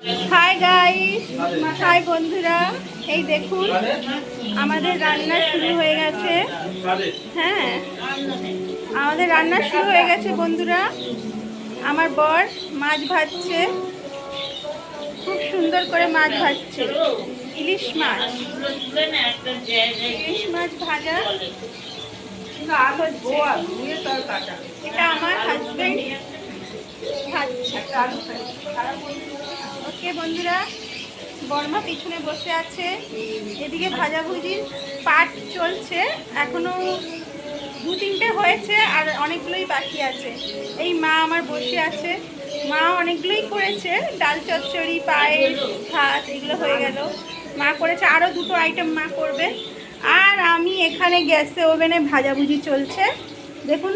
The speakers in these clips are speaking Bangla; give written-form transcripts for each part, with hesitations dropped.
হাই গাইস, হাই বন্ধুরা, এই দেখুন আমাদের রান্না শুরু হয়ে গেছে। হ্যাঁ, আমাদের রান্না শুরু হয়ে গেছে বন্ধুরা। আমার বর মাছ ভাজছে, খুব সুন্দর করে মাছ ভাজছে। ইলিশ মাছ, ইলিশ মাছ ভাজা। এটা আমার হাজবেন্ড ভাজছে। ওকে বন্ধুরা, বর্মা পিছনে বসে আছে, এদিকে ভাজাভুজির পাট চলছে। এখনো 2-3টে হয়েছে আর অনেকগুলোই বাকি আছে। এই মা আমার বসে আছে, মা অনেকগুলোই করেছে, ডাল চচ্চড়ি, পায়েস, ভাত এগুলো হয়ে গেল। মা করেছে, আরও 2টো আইটেম মা করবে। আর আমি এখানে গ্যাসে ওভেনে ভাজাভুজি চলছে। দেখুন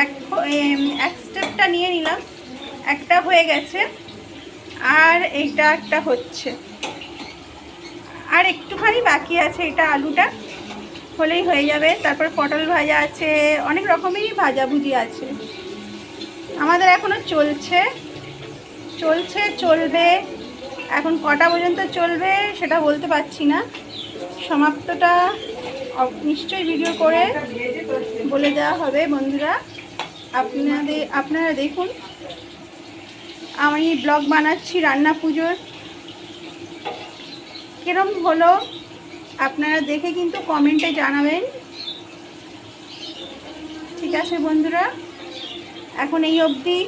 এক স্টেপটা নিয়ে নিলাম, একটা হয়ে গেছে আর এইটা একটা হচ্ছে, আর একটুখানি বাকি আছে। এটা আলুটা হলেই হয়ে যাবে। তারপর পটল ভাজা আছে, অনেক রকমেরই ভাজাভুজি আছে। আমাদের এখনো চলছে, চলবে। এখন কটা পর্যন্ত চলবে সেটা বলতে পারছি না, সমাপ্তটা নিশ্চয়ই ভিডিও করে বলে দেওয়া হবে বন্ধুরা। আপনারা দেখুন, আমি ব্লগ বানাচ্ছি রান্না পুজোর। কিরম হলো আপনারা দেখে কিন্তু কমেন্টে জানাবেন। ঠিক আছে বন্ধুরা, এখন এই অবধি।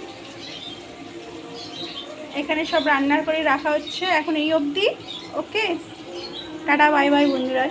এখানে সব রান্নার করে রাখা হচ্ছে, এখন এই অবধি। ওকে, টাটা, বাই বাই বন্ধুরা।